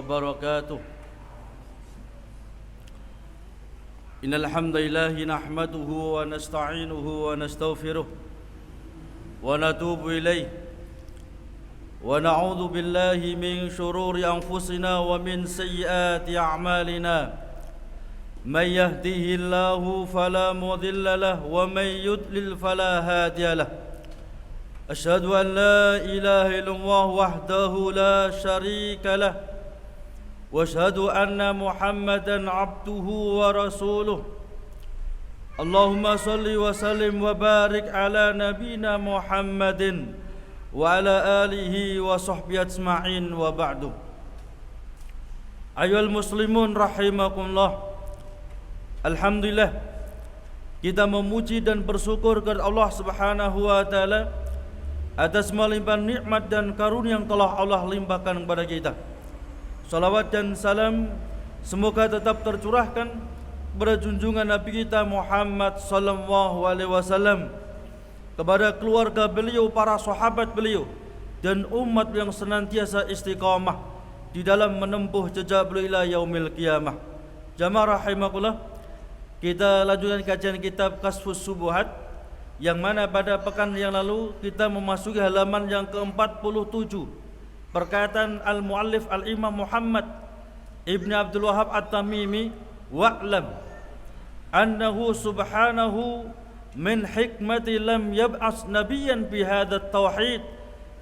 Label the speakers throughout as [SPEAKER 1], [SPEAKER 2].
[SPEAKER 1] وبركاته. إن الحمد لله نحمده ونستعينه ونستغفره ونتوب إليه ونعوذ بالله من شرور أنفسنا ومن سيئات أعمالنا. من يهده الله فلا مضل له ومن يضلل فلا هادي له. أشهد أن لا إله إلا الله وحده لا شريك له وأشهد أن محمدا عبده ورسوله. اللهم صل وسلم وبارك على نبينا محمد وعلى آله وصحبه أجمعين وبعد. أيها المسلمون rahimakumullah. Alhamdulillah, kita memuji dan bersyukur kepada Allah Subhanahu wa taala atas melimpahkan nikmat dan karunia yang telah Allah limpahkan kepada kita. Salawat dan salam semoga tetap tercurahkan kepada junjungan Nabi kita Muhammad sallallahu alaihi wasallam, kepada keluarga beliau, para sahabat beliau, dan umat yang senantiasa istiqamah di dalam menempuh jejak beliau ila yaumil qiyamah. Jamaah rahimakumullah, kita lanjutkan kajian kitab Kashfus Syubuhat, yang mana pada pekan yang lalu kita memasuki halaman yang ke-47, perkataan al-muallif al-imam Muhammad Ibn Abdul Wahhab At-Tamimi, wa'lam annahu subhanahu min hikmati lam yab'as nabiyyan bi hadha at-tauhid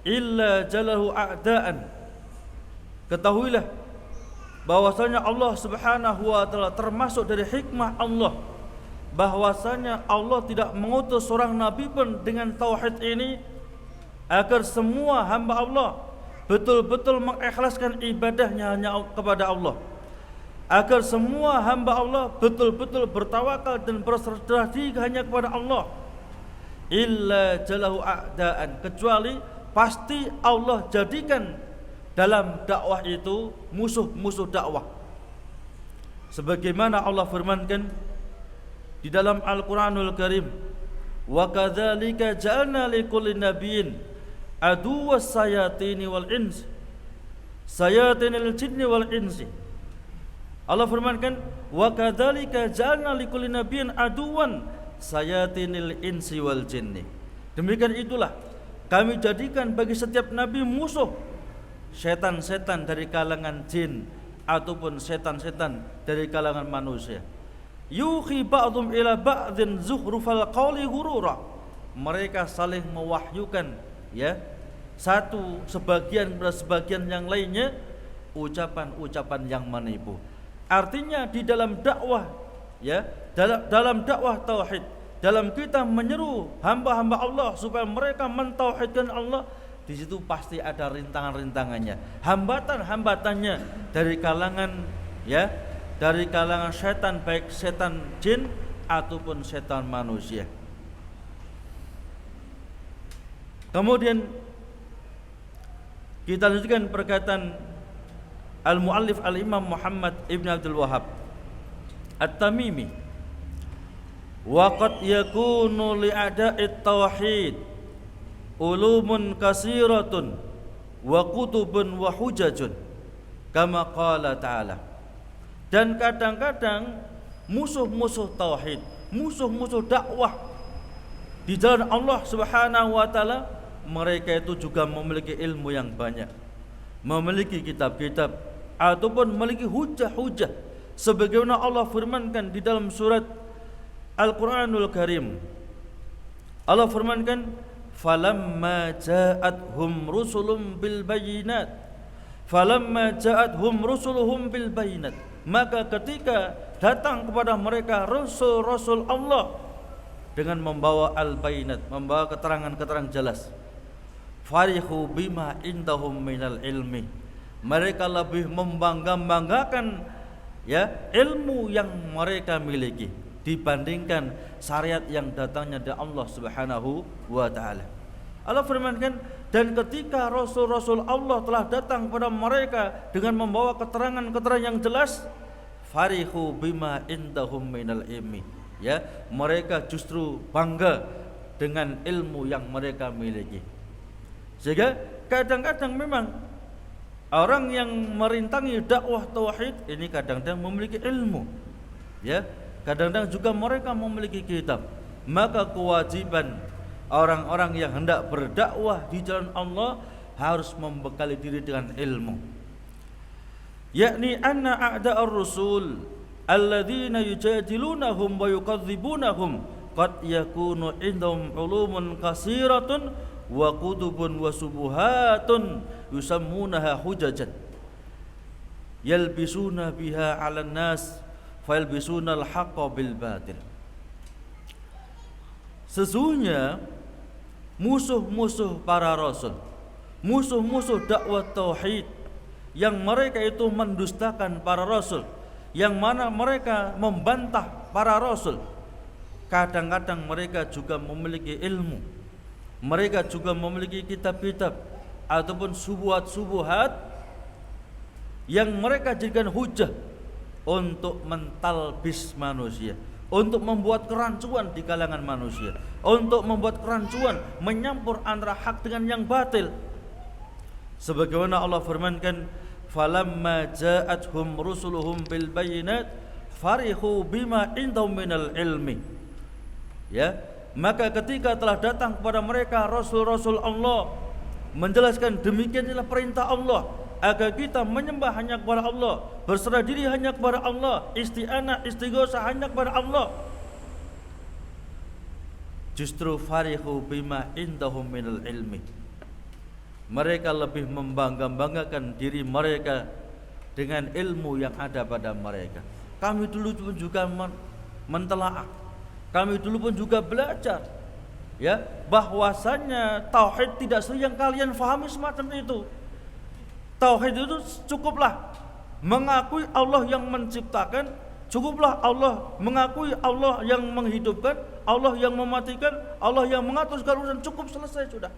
[SPEAKER 1] illa jalahu a'da'an. Ketahuilah bahwasanya Allah Subhanahu wa taala, termasuk dari hikmah Allah, bahwasanya Allah tidak mengutus seorang nabi pun dengan tauhid ini agar semua hamba Allah betul-betul mengikhlaskan ibadahnya hanya kepada Allah, agar semua hamba Allah betul-betul bertawakal dan berserah diri hanya kepada Allah. Illa jalahu a'daan, kecuali pasti Allah jadikan dalam dakwah itu musuh-musuh dakwah. Sebagaimana Allah firmankan di dalam Al-Quranul Karim, wa kadzalika ja'alna likulli nabiyyin aduwwas sayatini wal ins, sayatinil jinni wal insi. Allah firmankan, wa kadzalika ja'alna likulli nabiyyin aduwan sayatinil insi wal jinni. Demikian itulah kami jadikan bagi setiap nabi musuh setan-setan dari kalangan jin ataupun setan-setan dari kalangan manusia. Yuhi ba'dhum ila ba'dhin zukhrufal qawli ghurura. Mereka saling mewahyukan, ya, satu sebagian kepada sebagian yang lainnya ucapan-ucapan yang menipu. Artinya di dalam dakwah, ya, dalam dakwah tauhid, dalam kita menyeru hamba-hamba Allah supaya mereka mentauhidkan Allah, di situ pasti ada rintangan-rintangannya, hambatan-hambatannya dari kalangan, ya, dari kalangan setan, baik setan jin ataupun setan manusia. Kemudian kita lanjutkan perkataan al-muallif al-imam Muhammad Ibn Abdul Wahhab At-Tamimi, wa qad yakunu li'ada'it tauhid ulumun kasiratun wa kutubun wa hujajun kama qala ta'ala. Dan kadang-kadang musuh-musuh tauhid, musuh-musuh dakwah di jalan Allah Subhanahu wa taala, mereka itu juga memiliki ilmu yang banyak, memiliki kitab-kitab ataupun memiliki hujah-hujah, sebagaimana Allah firmankan di dalam surat Al-Quranul Karim. Allah firmankan, falamma ja'athum rusulun bil bayyinat, falamma ja'athum rusuluhum bil bayyinat, maka ketika datang kepada mereka rasul-rasul Allah dengan membawa al-bayyinat, membawa keterangan-keterangan jelas, farihu bima indahum minal ilmi, mereka lebih membangga-banggakan, ya, ilmu yang mereka miliki dibandingkan syariat yang datangnya dari Allah Subhanahu wa taala. Allah firmankan, dan ketika rasul-rasul Allah telah datang kepada mereka dengan membawa keterangan-keterangan yang jelas, farihu bima indahum minal ilmi, ya, mereka justru bangga dengan ilmu yang mereka miliki. Sehingga kadang-kadang memang Orang yang merintangi dakwah tauhid ini kadang-kadang memiliki ilmu, ya, kadang-kadang juga mereka memiliki kitab. Maka kewajiban orang-orang yang hendak berdakwah di jalan Allah harus membekali diri dengan ilmu. Yakni anna a'da'ar rusul alladzina yujadilunahum wa yukadzibunahum qad yakunu indahum ulumun katsiratun wa kutubun wa subuhatun yusammunaha hujajan yalbisuna biha 'alan nas fayalbisuna al-haqqa bil batil. Sesungguhnya musuh-musuh para rasul, musuh-musuh dakwah tauhid yang mereka itu mendustakan para rasul, yang mana mereka membantah para rasul, kadang-kadang mereka juga memiliki ilmu, mereka juga memiliki kitab-kitab ataupun subuhat-subuhat yang mereka jadikan hujah untuk mentalbis manusia, untuk membuat kerancuan di kalangan manusia, untuk membuat kerancuan menyampur antara hak dengan yang batil. Sebagaimana Allah firmankan, falamma ja'atuhum rusuluhum bil bayyinat farihu bima indahum minal ilmi. Ya, maka ketika telah datang kepada mereka rasul-rasul Allah menjelaskan demikian adalah perintah Allah agar kita menyembah hanya kepada Allah, berserah diri hanya kepada Allah, isti'anah, istighosah hanya kepada Allah. Justru farihu bima indahum minal ilmi. Mereka lebih membangga-banggakan diri mereka dengan ilmu yang ada pada mereka. Kami dulu pun juga mentelaah, kami dulu pun juga belajar, ya, bahwasanya tauhid tidak seperti yang kalian fahami semacam itu. Tauhid itu cukuplah mengakui Allah yang menciptakan, cukuplah Allah mengakui Allah yang menghidupkan, Allah yang mematikan, Allah yang mengatur segala urusan, cukup, selesai sudah.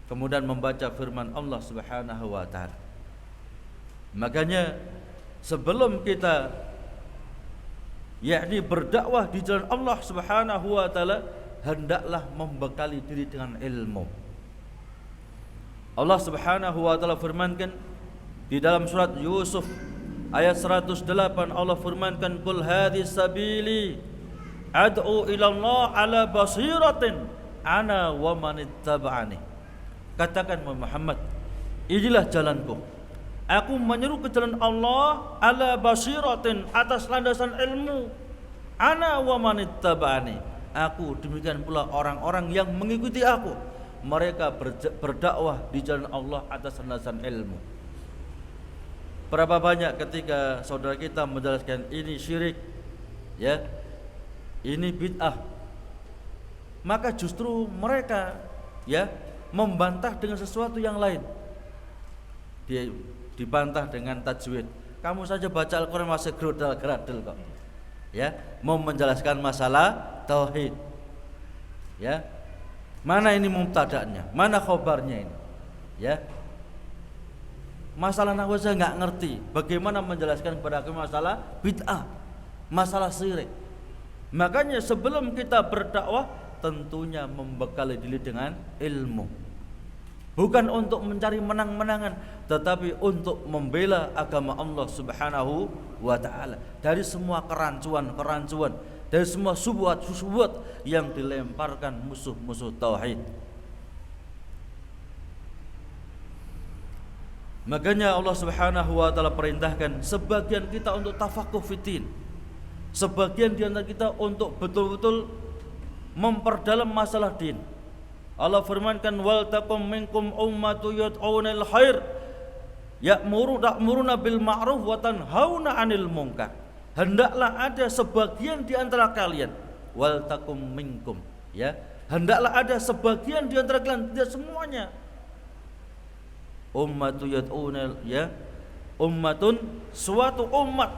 [SPEAKER 1] Kemudian membaca firman Allah Subhanahu wa taala. Makanya sebelum kita yakni berdakwah di jalan Allah Subhanahu wa taala, hendaklah membekali diri dengan ilmu. Allah Subhanahu wa taala firmankan di dalam surat Yusuf ayat 108, Allah firmankan, qul hadhihi sabili ad'u ila Allah ala basiratin ana wa man ittaba'ani. Katakan Muhammad, inilah jalanku, aku menyeru ke jalan Allah ala basiratin, atas landasan ilmu, ana wa man ittaba'ani, aku demikian pula orang-orang yang mengikuti aku, mereka berdakwah di jalan Allah atas landasan ilmu. Berapa banyak ketika saudara kita menjelaskan ini syirik, ya, ini bid'ah, maka justru mereka, ya, membantah dengan sesuatu yang lain. Dia dibantah dengan tajwid. Kamu saja baca Al-Quran masih gerudal-geradel kok, ya, mau menjelaskan masalah tauhid, ya, mana ini mubtada'nya, mana khobarnya ini, ya. Masalah nahwu saya nggak ngerti, bagaimana menjelaskan kepada aku masalah bid'ah, masalah syirik. Makanya sebelum kita berdakwah tentunya membekali diri dengan ilmu, bukan untuk mencari menang-menangan, tetapi untuk membela agama Allah Subhanahu wa ta'ala dari semua kerancuan-kerancuan, dari semua subuhat-subuhat yang dilemparkan musuh-musuh tauhid. Makanya Allah Subhanahu wa ta'ala perintahkan sebagian kita untuk tafaqquh fiddin, sebagian di antara kita untuk betul-betul memperdalam masalah din. Allah firmankan, wal takum minkum ummatu yad'una il khair ya'muruna bil ma'ruf wa tanhauna 'anil munkar. Hendaklah ada sebagian di antara kalian, wal takum minkum, ya, hendaklah ada sebagian di antara kalian, tidak semuanya. Ummatu yad'una, ya, ummatun, suatu umat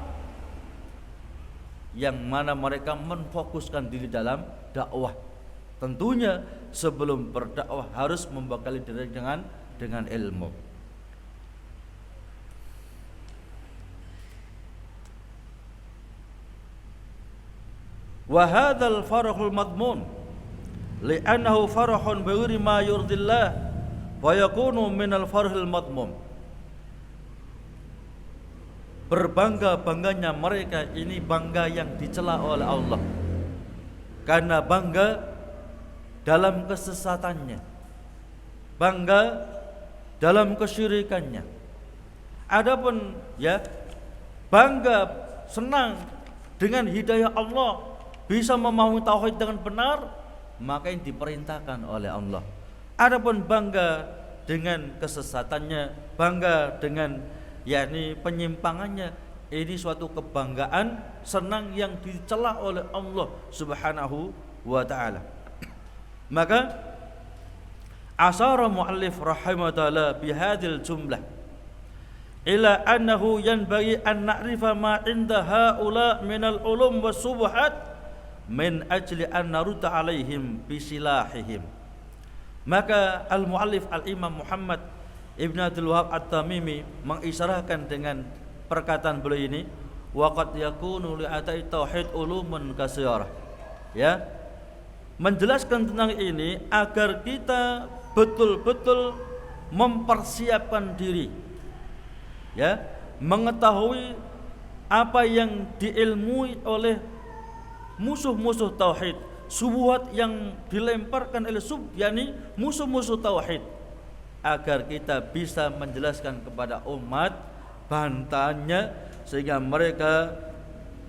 [SPEAKER 1] yang mana mereka menfokuskan diri dalam dakwah. Tentunya sebelum berdakwah harus membekali diri dengan ilmu. Wa hadzal farahul madmun li'annahu farahun bi ghairi ma yurdillah wa yakunu minal farhil madmum. Berbangga-bangganya mereka ini bangga yang dicela oleh Allah, karena bangga dalam kesesatannya, bangga dalam kesyirikannya. Adapun ya bangga, senang dengan hidayah Allah, bisa memahami tauhid dengan benar, maka ini diperintahkan oleh Allah. Adapun bangga dengan kesesatannya, bangga dengan yakni penyimpangannya, ini suatu kebanggaan, senang yang dicela oleh Allah Subhanahu wa taala. Maka asara muallif rahimahullah bihadil jumlah ila annahu yanbaghi an na'rifa ma inda haula minal ulum was subhat min ajli an narudda alaihim bisilahihim. Maka al-muallif al-imam Muhammad Ibn Abdul Wahab At-Tamimi mengisyaratkan dengan perkataan beliau ini, waqad yakunu li'atai tauhid ulumun katsirah, ya, menjelaskan tentang ini agar kita betul-betul mempersiapkan diri, ya, mengetahui apa yang diilmui oleh musuh-musuh tauhid, syubhat yang dilemparkan oleh yakni musuh-musuh tauhid, agar kita bisa menjelaskan kepada umat bantahannya, sehingga mereka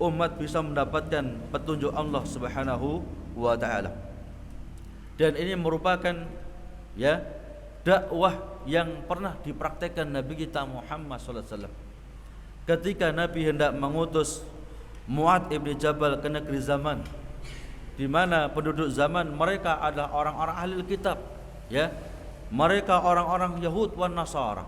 [SPEAKER 1] umat bisa mendapatkan petunjuk Allah Subhanahu wa taala. Dan ini merupakan ya dakwah yang pernah dipraktekkan Nabi kita Muhammad sallallahu alaihi wasallam. Ketika Nabi hendak mengutus Mu'adz ibn Jabal ke negeri zaman, di mana penduduk zaman mereka adalah orang-orang ahli kitab, ya. Mereka orang-orang Yahud wan Nasara.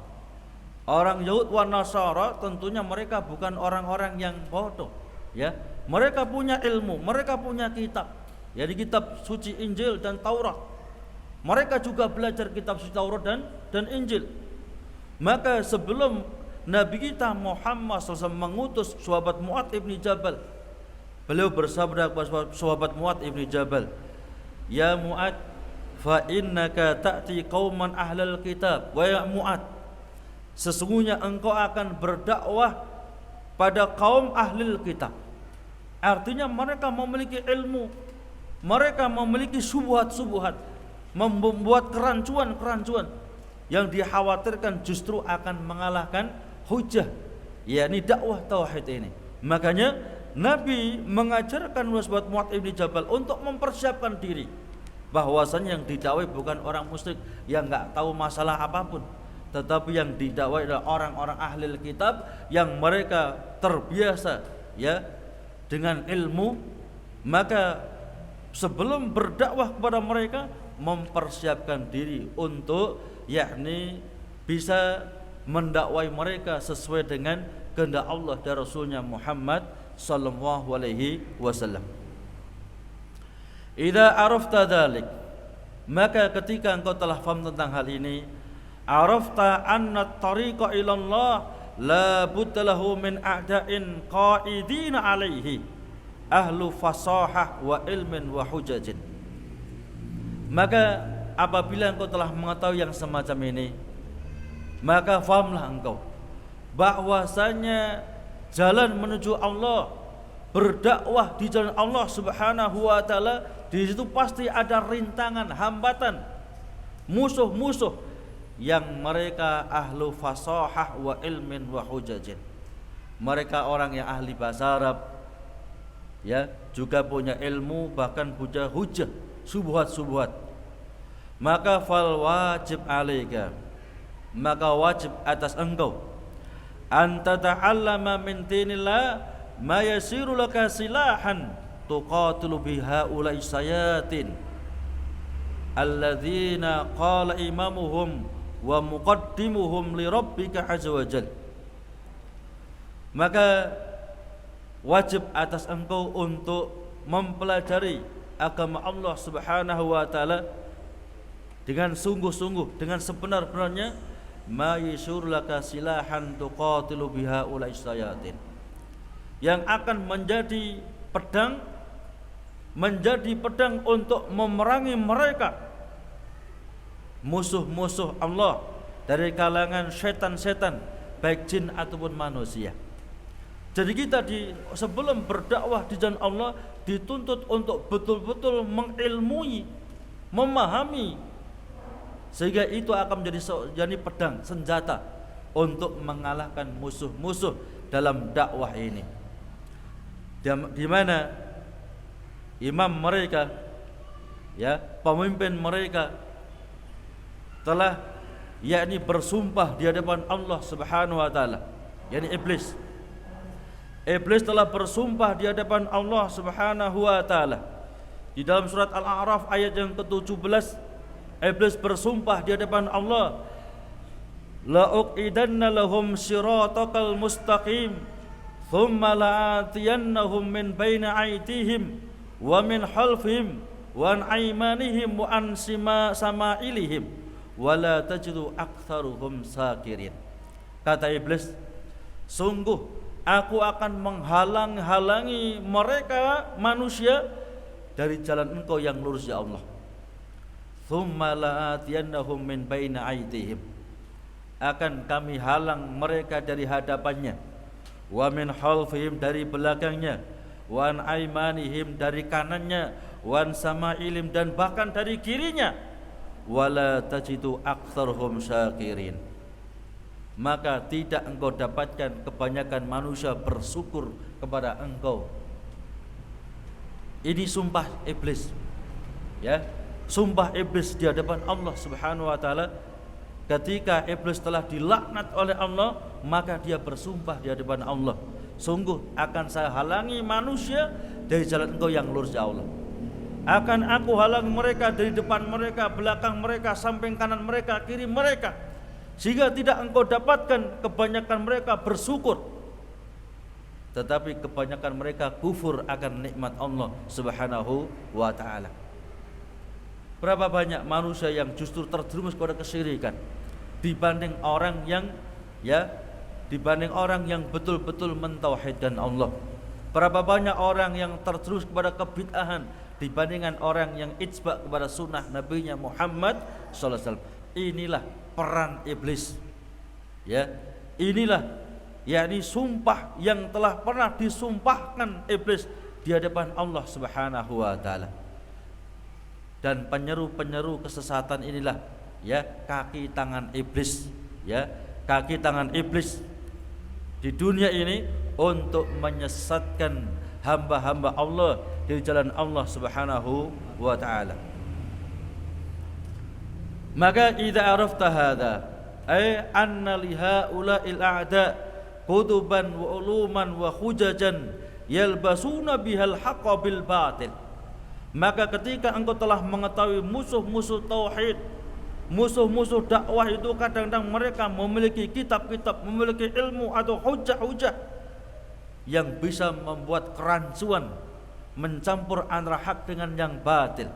[SPEAKER 1] Orang Yahud wan Nasara tentunya mereka bukan orang-orang yang bodoh, ya. Mereka punya ilmu, mereka punya kitab, jadi kitab suci Injil dan Taurat. Mereka juga belajar kitab suci Taurat dan Injil. Maka sebelum Nabi kita Muhammad SAW mengutus sahabat Mu'adz ibn Jabal, beliau bersabda kepada sahabat Mu'adz ibn Jabal, "Ya Mu'adz, fa innaka ta'ti qauman ahlal kitab." Wa ya Mu'adz, sesungguhnya engkau akan berdakwah pada kaum ahli kitab. Artinya mereka memiliki ilmu, mereka memiliki syubhat-syubhat, membuat kerancuan-kerancuan yang dikhawatirkan justru akan mengalahkan hujah, yakni dakwah tauhid ini. Makanya Nabi mengajarkan sahabat Mu'adz ibn Jabal untuk mempersiapkan diri, bahwasanya yang didakwai bukan orang musyrik yang enggak tahu masalah apapun, tetapi yang didakwai adalah orang-orang ahli kitab yang mereka terbiasa ya dengan ilmu. Maka sebelum berdakwah kepada mereka, mempersiapkan diri untuk yakni bisa mendakwai mereka sesuai dengan kehendak Allah dan Rasulnya Muhammad sallallahu alaihi wasallam. Idza arafta dzalik, maka ketika engkau telah faham tentang hal ini, arafta anna at-tariqa ila Allah la budda lahu min a'da'in qa'idina alaihi ahlu fasahah wa ilmin wa hujajin. Maka apabila engkau telah mengetahui yang semacam ini, maka fahamlah engkau bahwasanya jalan menuju Allah, berdakwah di jalan Allah Subhanahu wa taala, di situ pasti ada rintangan, hambatan, musuh-musuh yang mereka ahlu fasahah wa ilmin wa hujajin. Mereka orang yang ahli bahasa Arab, ya, juga punya ilmu, bahkan punya hujah, subhat-subhat. Maka fal wajib alaika, maka wajib atas engkau, anta ta'allama min dinillah ma yasiru laka silahan tuqatilu biha ulai sayatin alladzina qala imamuhum wa muqaddimuhum li rabbika azza wajal. Maka wajib atas engkau untuk mempelajari agama Allah Subhanahu wa taala dengan sungguh-sungguh, dengan sebenar-benarnya, ma yasur laka silahan tuqatilu biha ulai sayatin, yang akan menjadi pedang untuk memerangi mereka musuh-musuh Allah dari kalangan setan-setan, baik jin ataupun manusia. Jadi kita sebelum berdakwah di jalan Allah dituntut untuk betul-betul mengilmui, memahami, sehingga itu akan menjadi pedang, senjata untuk mengalahkan musuh-musuh dalam dakwah ini. Di mana imam mereka, ya, pemimpin mereka telah yakni bersumpah di hadapan Allah Subhanahu wa taala, yakni iblis. Iblis telah bersumpah di hadapan Allah Subhanahu wa taala. Di dalam surat Al-A'raf ayat yang ke-17, iblis bersumpah di hadapan Allah, la uqidanna lahum siratakal mustaqim thumma la'atiyannahum min baini aydihim wa min khalfihim wa an aymanihim wa an sama'ilihim wa la tajidu aktsaruhum sakirin. Kata iblis, sungguh aku akan menghalang-halangi mereka manusia dari jalan Engkau yang lurus, ya Allah. Tsumma la'atiyannahum min baini aydihim, akan kami halang mereka dari hadapannya, wa min khalfihim, dari belakangnya, wa an aymanihim, dari kanannya, wa an sama'ilihim, dan bahkan dari kirinya, wala tajidu aktsaruhum syakirin. Maka tidak engkau dapatkan kebanyakan manusia bersyukur kepada engkau. Ini sumpah iblis, ya, sumpah iblis di hadapan Allah Subhanahu wa taala. Ketika iblis telah dilaknat oleh Allah, maka dia bersumpah di hadapan Allah, sungguh akan saya halangi manusia dari jalan engkau yang lurus, ya Allah. Akan aku halangi mereka dari depan mereka, belakang mereka, samping kanan mereka, kiri mereka, sehingga tidak engkau dapatkan kebanyakan mereka bersyukur, tetapi kebanyakan mereka kufur akan nikmat Allah Subhanahu wa ta'ala. Berapa banyak manusia yang justru terjerumus kepada kesyirikan dibanding orang yang betul-betul mentauhidkan Allah. Berapa banyak orang yang terjerumus kepada kebid'ahan dibandingkan orang yang ijba kepada sunnah Nabi Muhammad sallallahu alaihi wasallam. Inilah peran iblis, ya, inilah yakni sumpah yang telah pernah disumpahkan iblis di hadapan Allah Subhanahu wa taala. Dan penyeru-penyeru kesesatan inilah, ya, kaki tangan iblis, ya, kaki tangan iblis di dunia ini untuk menyesatkan hamba-hamba Allah dari jalan Allah Subhanahu wa taala. Maka idza arafta hadza ay anna li haula'il a'da qutuban wa uluman wa hujajan yalbasuna bihal haqqa bil batil. Maka ketika engkau telah mengetahui musuh-musuh tauhid, musuh-musuh dakwah itu kadang-kadang mereka memiliki kitab-kitab, memiliki ilmu atau hujah-hujah yang bisa membuat kerancuan, mencampur antara hak dengan yang batil.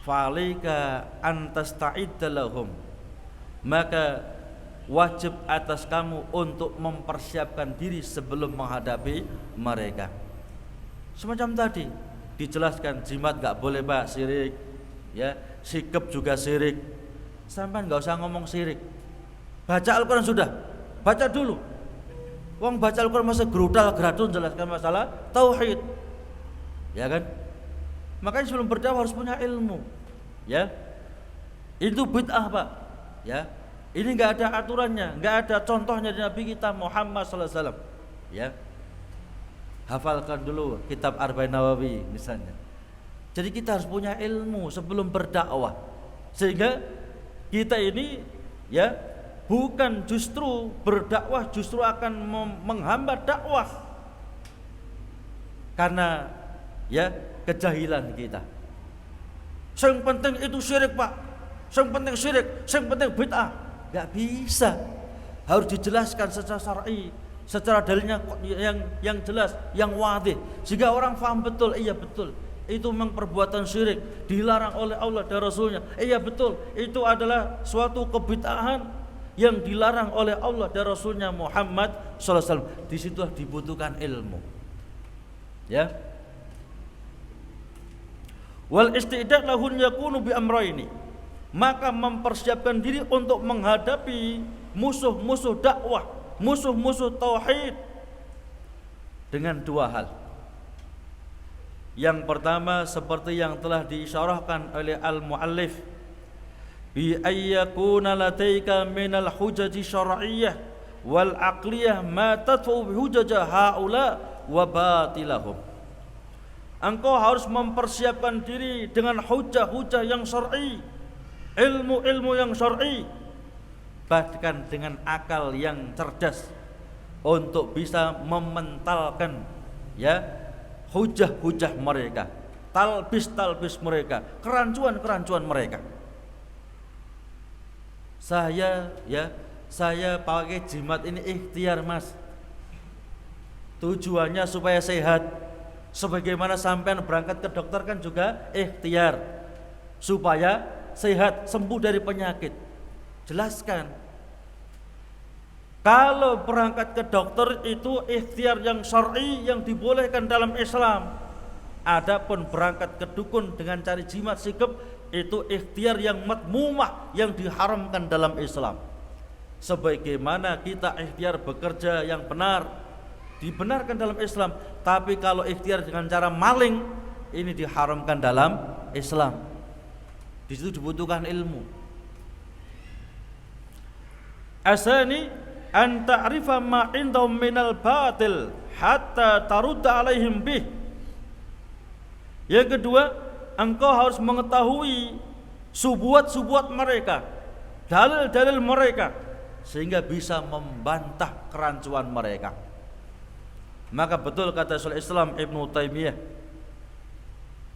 [SPEAKER 1] Fa'alika antasta'idda lahum, maka wajib atas kamu untuk mempersiapkan diri sebelum menghadapi mereka. Semacam tadi dijelaskan, jimat gak boleh Pak, syirik, ya, sikap juga syirik. Sampai gak usah ngomong syirik, baca Al-Quran sudah, baca dulu. Wong baca Al-Quran masa gerudal geradun jelaskan masalah tauhid, ya kan? Makanya sebelum berdakwah harus punya ilmu, ya. Itu bid'ah Pak, ya. Ini nggak ada aturannya, nggak ada contohnya di Nabi kita Muhammad sallallahu alaihi wasallam, ya. Hafalkan dulu kitab Arba'in Nawawi misalnya. Jadi kita harus punya ilmu sebelum berdakwah, sehingga kita ini, ya, bukan justru berdakwah justru akan menghambat dakwah karena, ya, kejahilan kita. Yang penting itu syirik Pak, yang penting syirik, yang penting bid'ah. Gak bisa, harus dijelaskan secara syar'i, secara dalilnya yang jelas, yang wadih, sehingga orang faham betul. Iya betul, itu memang perbuatan syirik, dilarang oleh Allah dan Rasulnya. Iya betul, itu adalah suatu kebid'ahan yang dilarang oleh Allah dan Rasulnya Muhammad sallallahu alaihi wasallam. Di situ dibutuhkan ilmu, ya. Wal istidad lahun yakunu bi amrayni, maka mempersiapkan diri untuk menghadapi musuh-musuh dakwah, musuh-musuh tauhid dengan dua hal. Yang pertama seperti yang telah diisyarahkan oleh al-muallif, bi ayyakuna lataika minal hujaji syar'iyyah wal aqliyah ma tadfu bi hujaja haula wa batilahum. Engkau harus mempersiapkan diri dengan hujah-hujah yang syar'i, ilmu-ilmu yang syar'i, bahkan dengan akal yang cerdas untuk bisa mementalkan hujah-hujah mereka, talbis mereka, kerancuan mereka. Saya pakai jimat ini ikhtiar, Mas. Tujuannya supaya sehat. Sebagaimana sampean berangkat ke dokter kan juga ikhtiar supaya sehat, sembuh dari penyakit. Jelaskan. Kalau berangkat ke dokter itu ikhtiar yang syar'i yang dibolehkan dalam Islam. Adapun berangkat ke dukun dengan cari jimat sikap itu ikhtiar yang madmumah yang diharamkan dalam Islam. Sebagaimana kita ikhtiar bekerja yang benar dibenarkan dalam Islam, tapi kalau ikhtiar dengan cara maling ini diharamkan dalam Islam. Di situ dibutuhkan ilmu. Asani an ta'rifa ma indahum minal batil hatta tarudda alaihim bih. Yang kedua, engkau harus mengetahui subuhat-subuhat mereka, dalil-dalil mereka, sehingga bisa membantah kerancuan mereka. Maka betul kata Syaikhul Islam Ibnu Taimiyah,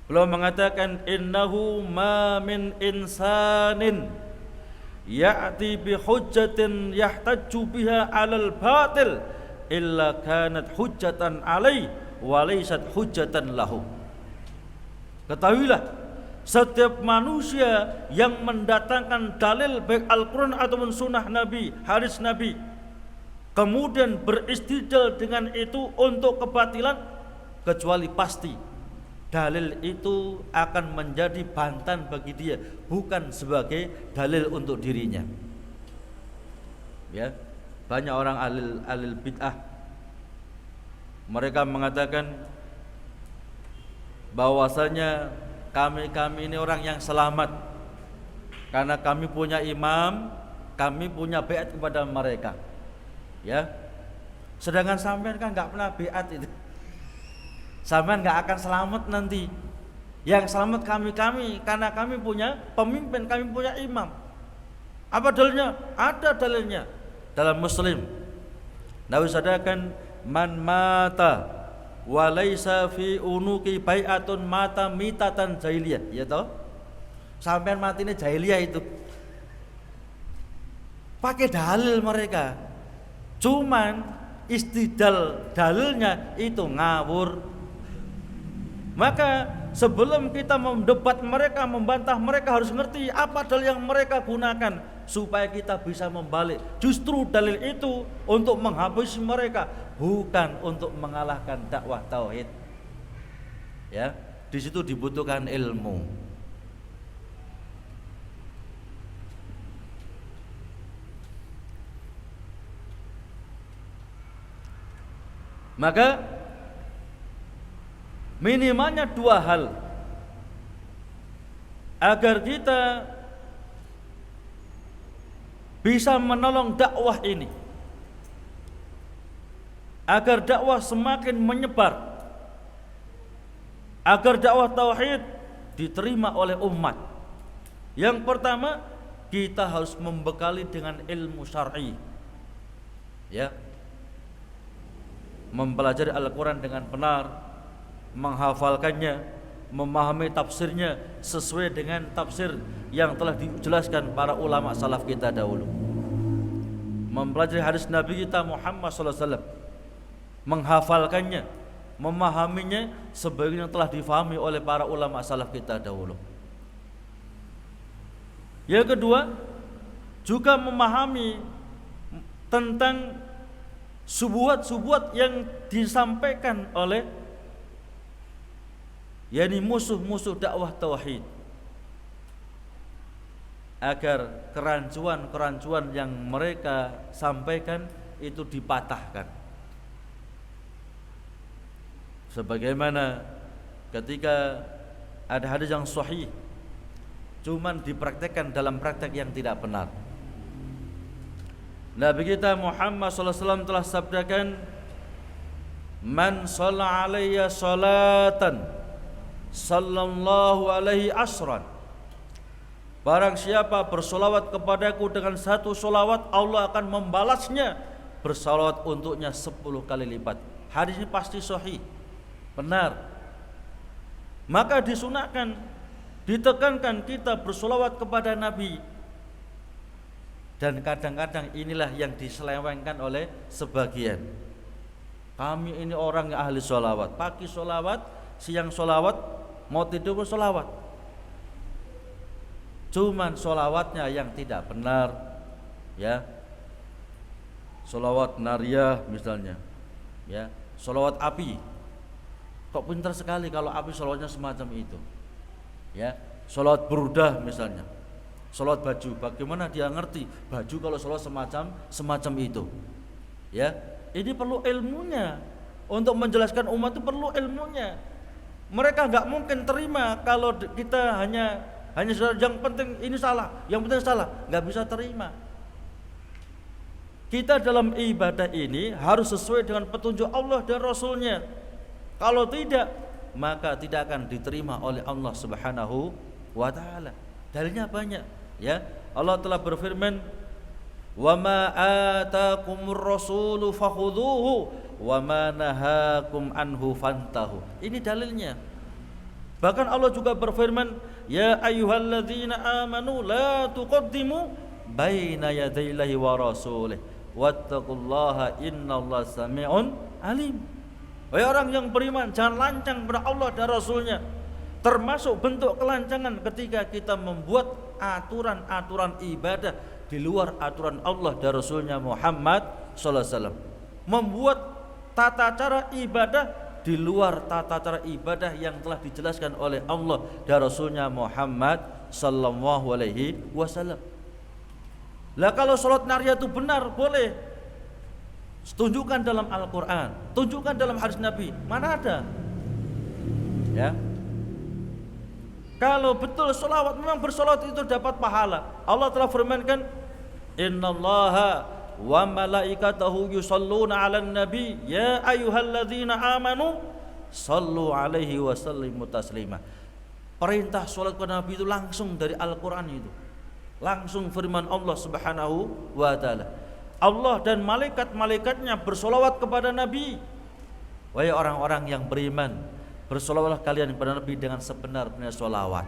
[SPEAKER 1] beliau mengatakan innahu ma min insanin ya'ti bi hujjatin yahtajju biha 'alal batil illa kanat hujjatan 'alaihi wa laysat hujjatan lahu. Ketahuilah, setiap manusia yang mendatangkan dalil baik Al-Quran ataupun sunnah Nabi, hadis Nabi, kemudian beristidlal dengan itu untuk kebatilan, kecuali pasti dalil itu akan menjadi bantahan bagi dia, bukan sebagai dalil untuk dirinya. Ya, banyak orang alil bid'ah, mereka mengatakan bahwasanya kami ini orang yang selamat karena kami punya imam, kami punya baiat kepada mereka. Ya, sedangkan sampean kan nggak pernah baiat itu. Sampean nggak akan selamat nanti. Yang selamat kami karena kami punya pemimpin, kami punya imam. Apa dalilnya? Ada dalilnya dalam Muslim. Nabi sadakan man mata wa laisa fi unuki bai'atun mata mitatan jahiliyah, ya toh? Sampean matine jahiliyah itu. Pakai dalil mereka. Cuman istidlal dalilnya itu ngawur. Maka sebelum kita mendebat mereka, membantah mereka, harus ngerti apa dalil yang mereka gunakan supaya kita bisa membalik. Justru dalil itu untuk menghabisi mereka, bukan untuk mengalahkan dakwah tauhid. Ya, di situ dibutuhkan ilmu. Maka minimalnya dua hal agar kita bisa menolong dakwah ini, agar dakwah semakin menyebar, agar dakwah tauhid diterima oleh umat. Yang pertama, kita harus membekali dengan ilmu syar'i. Ya, mempelajari Al-Quran dengan benar, menghafalkannya, memahami tafsirnya sesuai dengan tafsir yang telah dijelaskan para ulama salaf kita dahulu, mempelajari hadis Nabi kita Muhammad SAW, menghafalkannya, memahaminya sebagaimana telah difahami oleh para ulama salaf kita dahulu. Yang kedua, juga memahami tentang subuhat-subuhat yang disampaikan oleh musuh-musuh dakwah tauhid. agar kerancuan-kerancuan yang mereka sampaikan itu dipatahkan. Sebagaimana ketika ada hadis yang sahih cuman dipraktekkan dalam praktek yang tidak benar. Nabi kita Muhammad SAW telah sabdakan, man shalla alayya salatan sallallahu alaihi asran. Barang siapa bersolawat kepadaku dengan satu solawat, Allah akan membalasnya bersolawat untuknya 10 kali lipat. Hadis ini pasti sahih, benar. Maka disunahkan, ditekankan kita bersolawat kepada Nabi. Dan kadang-kadang inilah yang diselewengkan oleh sebagian. Kami ini orang yang ahli solawat, pagi solawat, siang solawat, mau tidur pun solawat. Cuman solawatnya yang tidak benar, ya. Solawat nariyah misalnya, ya. Solawat api. Kok pintar sekali kalau api solawatnya semacam itu, ya. Solawat burdah misalnya. Solawat baju, bagaimana dia ngerti baju kalau solawat semacam itu, ya. Ini perlu ilmunya. Untuk menjelaskan umat itu perlu ilmunya. Mereka nggak mungkin terima kalau kita hanya yang penting ini salah, yang penting salah, nggak bisa terima. Kita dalam ibadah ini harus sesuai dengan petunjuk Allah dan Rasulnya. Kalau tidak, maka tidak akan diterima oleh Allah Subhanahu wa ta'ala. Dalilnya banyak, ya. Allah telah berfirman, wa ma atakumur rasulu fakhudhuhu wa ma nahakum anhu fantahu. Ini dalilnya. Bahkan Allah juga berfirman, ya ayyuhalladzina amanu la tuqaddimu baina yadayillahi wa rasulih wattaqullaha innallaha sami'un alim. Wahai orang yang beriman, jangan lancang pada Allah dan Rasulnya. Termasuk bentuk kelancangan ketika kita membuat aturan-aturan ibadah di luar aturan Allah dan Rasulnya Muhammad sallallahu alaihi wasallam. Membuat tata cara ibadah di luar tata cara ibadah yang telah dijelaskan oleh Allah dan Rasulnya Muhammad sallallahu alaihi wasallam. Lah kalau salat nariyah itu benar, boleh. Tunjukkan dalam Al-Quran, tunjukkan dalam hadis Nabi, mana ada? Ya. Kalau betul solawat, memang bersolawat itu dapat pahala. Allah telah firmankan, innallaha wa malaikatahu yusalluna 'alan nabi ya ayyuhalladzina amanu sallu 'alaihi wa sallimu taslima. Perintah salat kepada Nabi itu langsung dari Al-Qur'an itu. Langsung firman Allah Subhanahu wa taala. Allah dan malaikat-malaikatnya bersolawat kepada Nabi. Wahai orang-orang yang beriman, bersolawatlah kalian kepada Nabi dengan sebenar-benar solawat.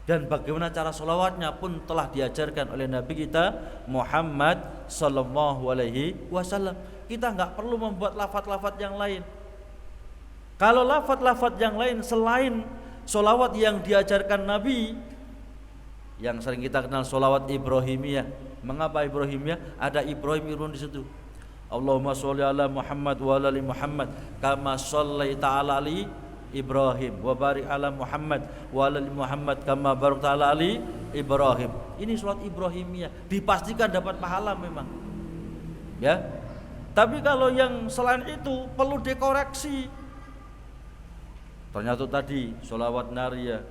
[SPEAKER 1] Dan bagaimana cara solawatnya pun telah diajarkan oleh Nabi kita Muhammad sallallahu alaihi wasallam. Kita nggak perlu membuat lafaz-lafaz yang lain. Kalau lafaz-lafaz yang lain selain solawat yang diajarkan Nabi, yang sering kita kenal solawat Ibrahimiyah. Mengapa Ibrahimiyah? Ada Ibrahim di situ. Allahumma sholli ala Muhammad wa ala ali Muhammad kama shallaita ala ali Ibrahim wa barik ala Muhammad wa ala ali Muhammad kama barakta ala ali Ibrahim. Ini salat Ibrahimiyah, dipastikan dapat pahala memang. Ya. Tapi kalau yang selain itu perlu dikoreksi. Ternyata tadi sholawat nariyah,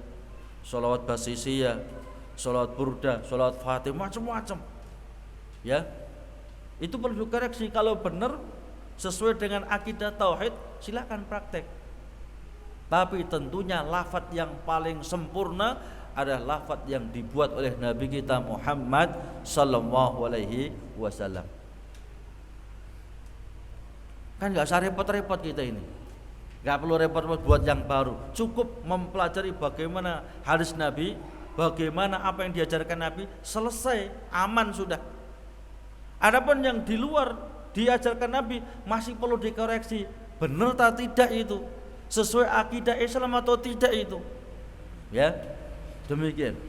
[SPEAKER 1] sholawat basisiyah, sholawat burdah, sholawat fatih, macam-macam. Ya. Itu perlu dikoreksi. Kalau benar sesuai dengan akidah tauhid, silakan praktek. Tapi tentunya lafaz yang paling sempurna adalah lafaz yang dibuat oleh Nabi kita Muhammad sallallahu alaihi wasallam. Kan enggak usah repot-repot kita ini. Enggak perlu repot-repot buat yang baru. Cukup mempelajari bagaimana hadis Nabi, bagaimana apa yang diajarkan Nabi, selesai, aman sudah. Adapun yang di luar diajarkan Nabi masih perlu dikoreksi. Benar atau tidak itu? Sesuai akidah Islam atau tidak itu? Ya, demikian.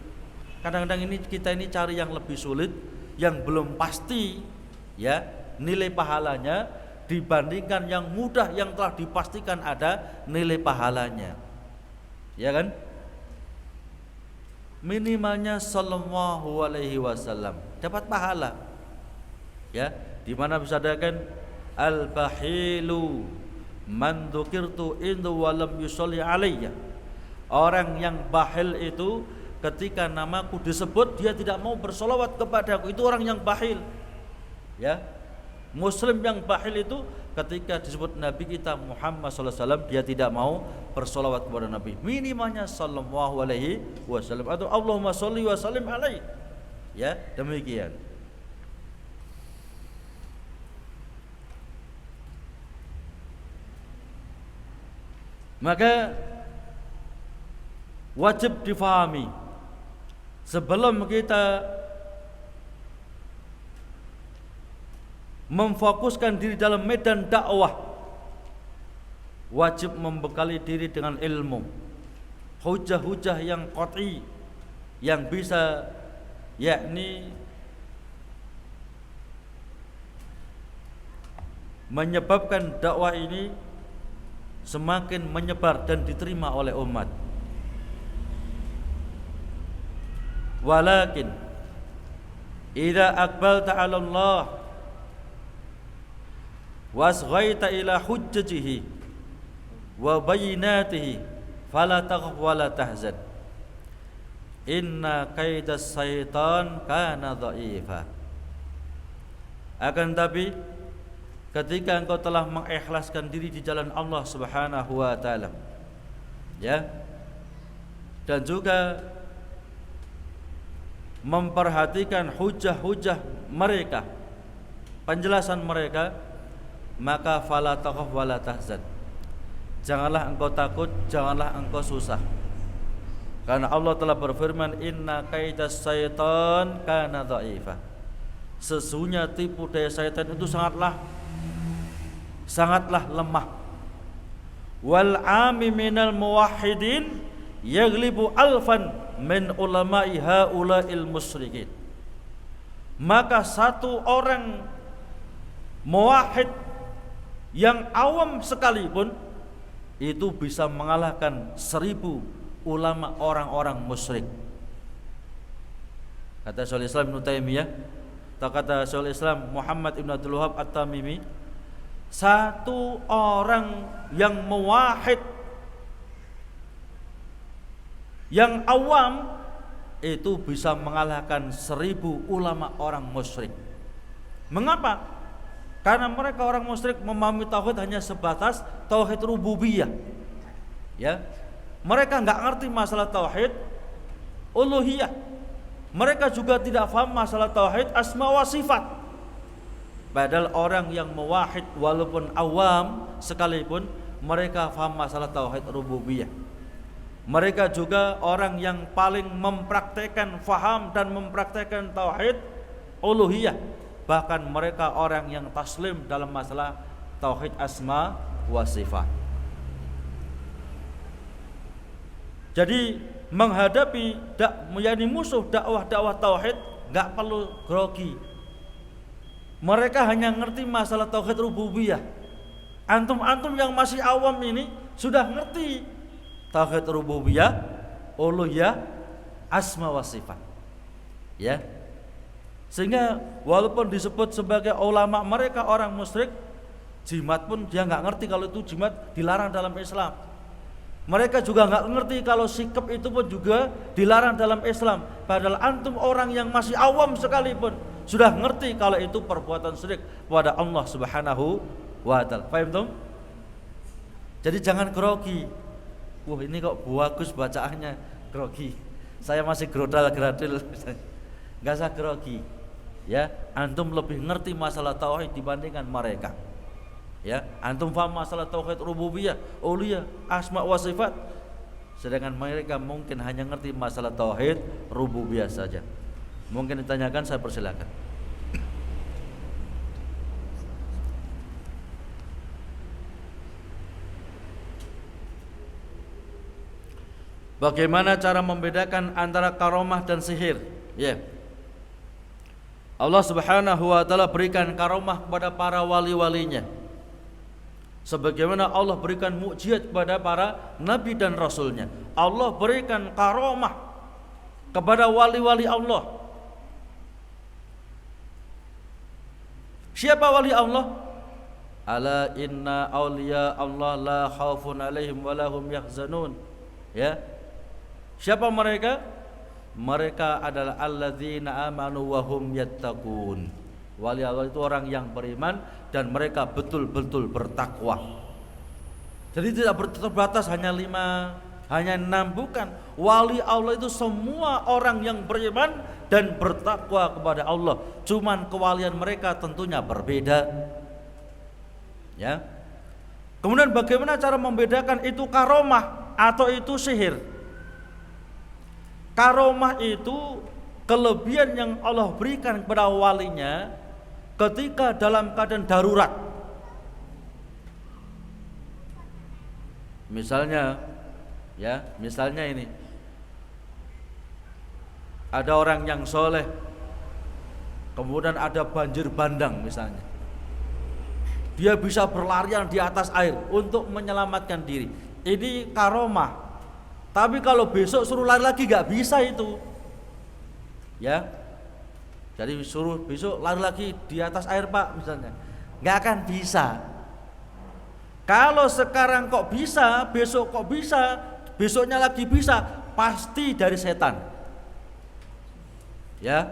[SPEAKER 1] Kadang-kadang kita ini cari yang lebih sulit, yang belum pasti, ya, nilai pahalanya dibandingkan yang mudah yang telah dipastikan ada nilai pahalanya. Ya kan? minimalnya sallallahu alaihi wasallam, dapat pahala. Ya, di mana bisa dikatakan al-bahilu man dzukirtu indu wa lam yusolli alayya. Orang yang bahil itu ketika namaku disebut dia tidak mau bersolawat kepadaku, itu orang yang bahil. Ya, Muslim yang bahil itu ketika disebut Nabi kita Muhammad SAW dia tidak mau bersolawat kepada Nabi, minimalnya sallallahu alaihi wasallam atau Allahumma sholli wa sallim alaihi. Ya, demikian. Maka wajib difahami sebelum kita memfokuskan diri dalam medan dakwah, wajib membekali diri dengan ilmu, hujah-hujah yang qat'i, yang bisa yakni menyebabkan dakwah ini semakin menyebar dan diterima oleh umat. Walakin idza aqbalta 'ala Allah wasghaita ila hujjatihi wa bayyinatihi fala takhaf wa la tahzan inna kaidas syaitan kana dha'ifa. Akan tapi ketika engkau telah mengikhlaskan diri di jalan Allah Subhanahu wa taala, ya, dan juga memperhatikan hujah-hujah mereka, penjelasan mereka, maka fala takhaf wa la tahzan. Janganlah engkau takut, janganlah engkau susah. Karena Allah telah berfirman, inna kaidas syaitan kana dha'ifa. Sesungguhnya tipu daya syaitan itu sangatlah lemah. Wal 'ami minal muwahhidin yaghlibu alfan min ulama'i haula'il musyrikin. Maka satu orang muwahhid yang awam sekalipun itu bisa mengalahkan 1000 ulama orang-orang musyrik. Kata Syaikhul Islam Ibnu Taimiyah, kata Syaikhul Islam Muhammad Ibn Abdul Wahab At-Tamimi, satu orang yang muwahhid, yang awam, itu bisa mengalahkan 1000 ulama orang musyrik. Mengapa? Karena mereka orang musyrik memahami tauhid hanya sebatas tauhid rububiyah. Ya, mereka nggak ngerti masalah tauhid uluhiyah. Mereka juga tidak paham masalah tauhid asma wa sifat. Padahal orang yang muwahhid walaupun awam sekalipun mereka paham masalah tauhid rububiyah. Mereka juga orang yang paling mempraktekkan, faham dan mempraktekkan tauhid uluhiyah. Bahkan mereka orang yang taslim dalam masalah tauhid asma wa sifat. Jadi menghadapi musuh dakwah tauhid enggak perlu grogi. Mereka hanya ngerti masalah tauhid rububiyah. Antum yang masih awam ini sudah ngerti tauhid rububiyah, uluhiyah, asma wa sifat. Ya. Sehingga walaupun disebut sebagai ulama mereka orang musyrik, jimat pun dia enggak ngerti kalau itu jimat dilarang dalam Islam. Mereka juga enggak ngerti kalau sikap itu pun juga dilarang dalam Islam. Padahal antum orang yang masih awam sekalipun sudah ngerti kalau itu perbuatan syirik kepada Allah Subhanahu wa taala. Paham tuh? Jadi jangan grogi. Wah, ini kok bagus bacaannya, grogi. Saya masih grodal-gradil. Enggak usah grogi. Ya, antum lebih ngerti masalah tauhid dibandingkan mereka. Ya, antum paham masalah tauhid rububiyah, uluhiyah, asma wa sifat. Sedangkan mereka mungkin hanya ngerti masalah tauhid rububiyah saja. Mungkin ditanyakan, saya persilakan. Bagaimana cara membedakan antara karomah dan sihir? Ya. Allah Subhanahu wa taala berikan karomah kepada para wali-walinya. Sebagaimana Allah berikan mukjizat kepada para nabi dan rasulnya. Allah berikan karomah kepada wali-wali Allah. Siapa wali Allah? Ala inna awliya Allah la khaufun alaihim wa lahum yahzanun. Ya. Siapa mereka? Mereka adalah alladzina amanu wa hum yattaqun. Wali Allah itu orang yang beriman dan mereka betul-betul bertakwa. Jadi tidak terbatas hanya 5, hanya 6, bukan. Wali Allah itu semua orang yang beriman dan bertakwa kepada Allah. Cuman kewalian mereka tentunya berbeda. Ya. Kemudian bagaimana cara membedakan itu karomah atau itu sihir? Karomah itu kelebihan yang Allah berikan kepada walinya ketika dalam keadaan darurat. Misalnya, ya, misalnya ini ada orang yang soleh, kemudian ada banjir bandang misalnya, dia bisa berlarian di atas air untuk menyelamatkan diri. Ini karomah. Tapi kalau besok suruh lari lagi gak bisa itu, ya. Jadi suruh besok lari lagi di atas air Pak misalnya, gak akan bisa. Kalau sekarang kok bisa, besok kok bisa, besoknya lagi bisa, pasti dari setan. Ya.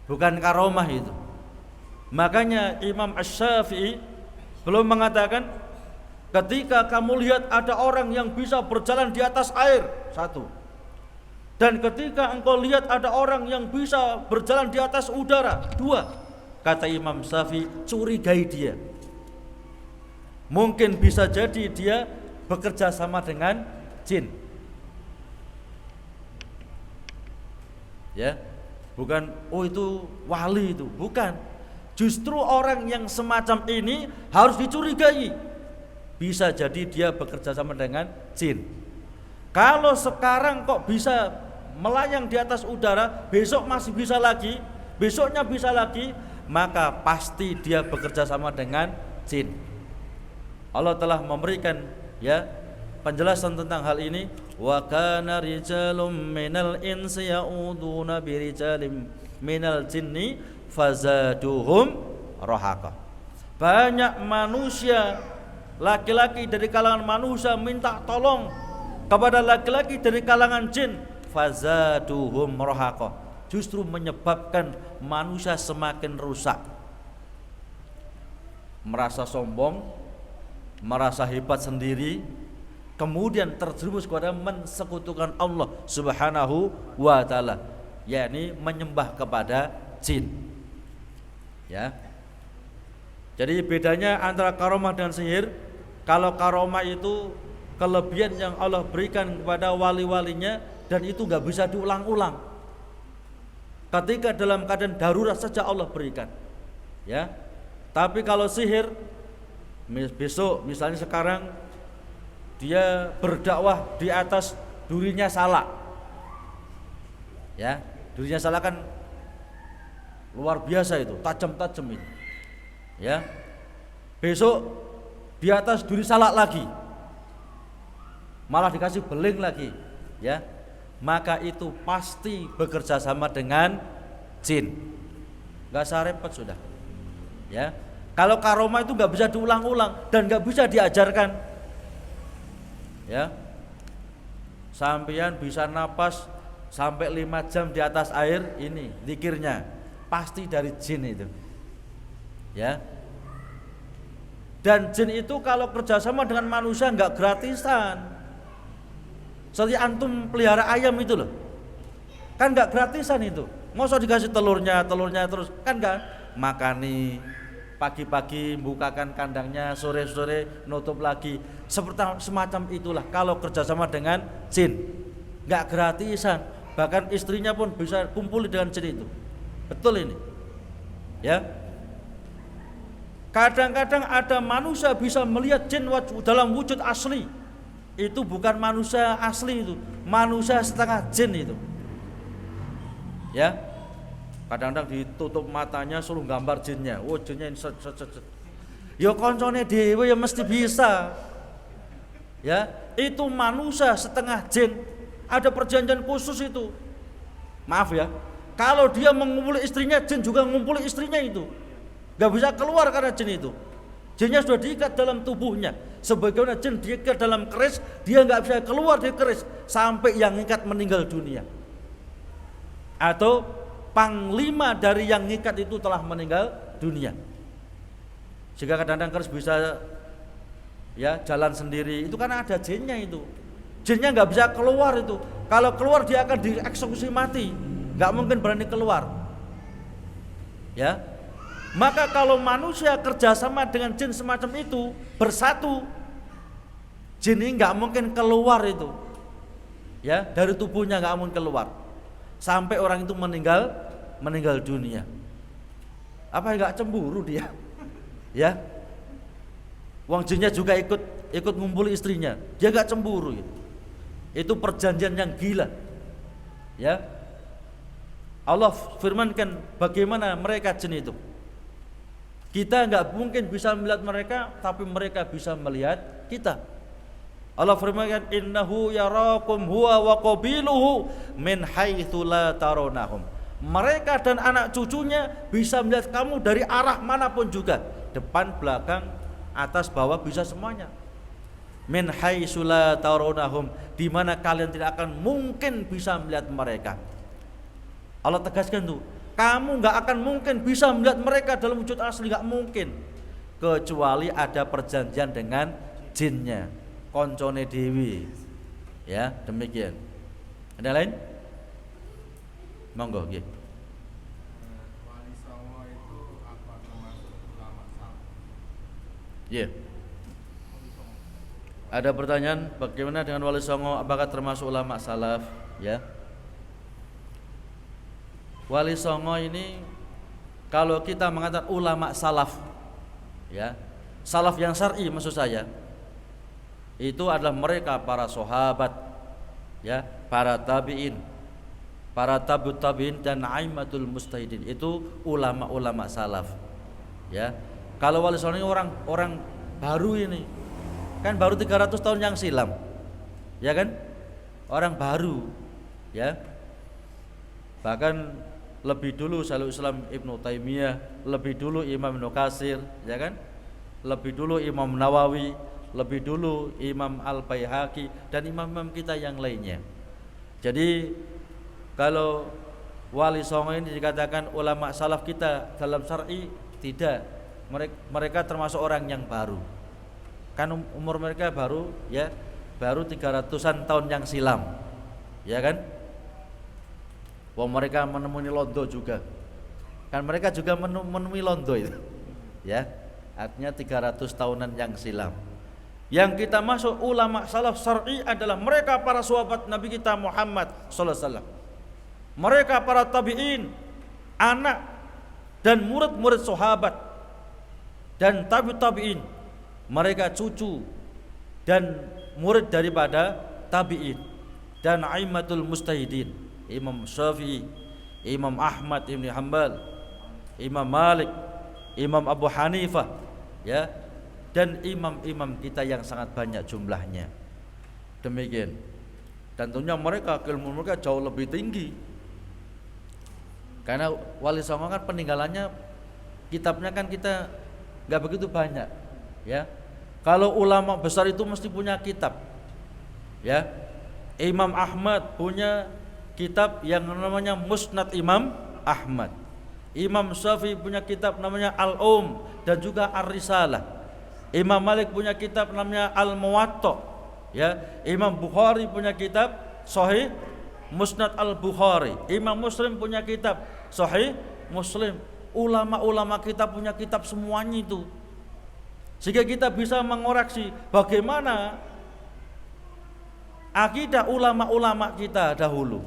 [SPEAKER 1] Bukan karomah itu. Makanya Imam Asy-Syafi'i belum mengatakan ketika kamu lihat ada orang yang bisa berjalan di atas air, 1. Dan ketika engkau lihat ada orang yang bisa berjalan di atas udara, 2. Kata Imam Syafi'i, curigai dia. Mungkin bisa jadi dia bekerja sama dengan jin. Ya, bukan oh itu wali itu, bukan. Justru orang yang semacam ini harus dicurigai. Bisa jadi dia bekerja sama dengan jin. Kalau sekarang kok bisa melayang di atas udara, besok masih bisa lagi, besoknya bisa lagi, maka pasti dia bekerja sama dengan jin. Allah telah memberikan ya penjelasan tentang hal ini. Wa kana rijalun minal insi ya'uduna birijalim minal jinni fazaduhum rahaqa. Banyak manusia laki-laki dari kalangan manusia minta tolong kepada laki-laki dari kalangan jin, fazaduhum rahaqa. Justru menyebabkan manusia semakin rusak. Merasa sombong, merasa hebat sendiri, kemudian terjerumus kepada mensekutukan Allah Subhanahu wa taala, yakni menyembah kepada jin. Ya. Jadi bedanya antara karomah dan sihir, kalau karomah itu kelebihan yang Allah berikan kepada wali-walinya dan itu enggak bisa diulang-ulang. Ketika dalam keadaan darurat saja Allah berikan. Ya. Tapi kalau sihir, besok misalnya sekarang dia berdakwah di atas durinya salak, ya, durinya salak kan luar biasa itu, tajam-tajam itu, ya. Besok di atas duri salak lagi, malah dikasih beling lagi, ya, maka itu pasti bekerja sama dengan jin, nggak usah repot sudah, ya. Kalau karomah itu nggak bisa diulang-ulang dan nggak bisa diajarkan, ya. Sampean bisa napas sampai 5 jam di atas air, ini zikirnya pasti dari jin itu, ya. Dan jin itu kalau kerjasama dengan manusia nggak gratisan. Seperti antum pelihara ayam itu loh, kan nggak gratisan itu. Masa dikasih telurnya terus, kan nggak, makani pagi-pagi bukakan kandangnya, sore-sore nutup lagi. Seperti semacam itulah kalau kerjasama dengan jin, nggak gratisan. Bahkan istrinya pun bisa kumpul dengan jin itu. Betul ini, ya. Kadang-kadang ada manusia bisa melihat jin dalam wujud asli. Itu bukan manusia asli itu, manusia setengah jin itu, ya. Kadang-kadang ditutup matanya suruh gambar jinnya. Oh, jinnya ini set. Ya koncone dhewe ya mesti bisa. Ya, itu manusia setengah jin. Ada perjanjian khusus itu. Maaf ya, kalau dia mengumpuli istrinya, jin juga mengumpuli istrinya itu. Gak bisa keluar karena jin itu. Jinnya sudah diikat dalam tubuhnya. Sebagaimana jin diikat dalam keris, dia gak bisa keluar dari keris sampai yang ikat meninggal dunia. Atau panglima dari yang ikat itu telah meninggal dunia. Jika kadang-kadang keris bisa ya jalan sendiri, itu karena ada jinnya itu. Jinnya nggak bisa keluar itu. Kalau keluar dia akan dieksekusi mati, nggak mungkin berani keluar. Ya, maka kalau manusia kerjasama dengan jin semacam itu bersatu, jin ini nggak mungkin keluar itu. Ya, dari tubuhnya nggak mungkin keluar sampai orang itu meninggal dunia. Apa nggak cemburu dia? Ya, wong jinnya juga ikut ngumpuli istrinya, dia nggak cemburu gitu. Itu perjanjian yang gila. Ya, Allah firmankan bagaimana mereka jin itu. Kita nggak mungkin bisa melihat mereka, tapi mereka bisa melihat kita. Allah firmankan innahu yarakum huwa wa qabiluhu min haitsu la taronahum. Mereka dan anak cucunya bisa melihat kamu dari arah manapun juga, depan, belakang, atas, bawah, bisa semuanya. Min haitsu la taronahum, di mana kalian tidak akan mungkin bisa melihat mereka. Allah tegaskan tuh, kamu nggak akan mungkin bisa melihat mereka dalam wujud asli, nggak mungkin, kecuali ada perjanjian dengan jinnya, koncone dewi. Ya, demikian. Ada lain? Monggo, nggih.
[SPEAKER 2] Wali Songo itu apa termasuk ulama salaf?
[SPEAKER 1] Iya. Ada pertanyaan, bagaimana dengan Wali Songo, apakah termasuk ulama salaf? Ya. Wali Songo ini kalau kita mengatakan ulama salaf, ya, salaf yang syar'i maksud saya, itu adalah mereka para sahabat, ya, para tabi'in, para tabi'ut tabi'in dan aimatul mustahidin, itu ulama-ulama salaf. Ya. Kalau Wali Songo ini orang baru ini, kan baru 300 tahun yang silam, ya kan, orang baru, ya. Bahkan lebih dulu Syekhul Islam Ibnu Taimiyah, lebih dulu Imam Ibnu Katsir, ya kan, lebih dulu Imam Nawawi, lebih dulu Imam Al-Baihaqi dan imam-imam kita yang lainnya. Jadi kalau Wali Songo ini dikatakan ulama salaf kita dalam syar'i, tidak, mereka termasuk orang yang baru. Kan umur mereka baru, ya, baru 300-an tahun yang silam, ya kan. Wong mereka menemui Londo juga, kan mereka juga menemui Londo itu, ya, artinya 300 tahunan yang silam. Yang kita masuk ulama salaf syar'i adalah mereka para sahabat Nabi kita Muhammad sallallahu alaihi wasallam, mereka para tabi'in, anak dan murid-murid sahabat dan tabi'in, mereka cucu dan murid daripada tabi'in dan aimatul mustahidin, Imam Syafi'i, Imam Ahmad Ibn Hanbal, Imam Malik, Imam Abu Hanifah, ya, dan imam-imam kita yang sangat banyak jumlahnya. Demikian. Dan tentunya mereka, ilmu mereka jauh lebih tinggi. Karena Wali Songo kan peninggalannya, kitabnya kan kita nggak begitu banyak, ya. Kalau ulama besar itu mesti punya kitab, ya. Imam Ahmad punya kitab yang namanya Musnad Imam Ahmad. Imam Syafi'i punya kitab namanya Al-Um dan juga Ar-Risalah. Imam Malik punya kitab namanya Al-Muwatta, ya. Imam Bukhari punya kitab Sahih Musnad Al-Bukhari. Imam Muslim punya kitab Sahih Muslim. Ulama-ulama kita punya kitab semuanya itu, sehingga kita bisa mengoreksi bagaimana akidah ulama-ulama kita dahulu,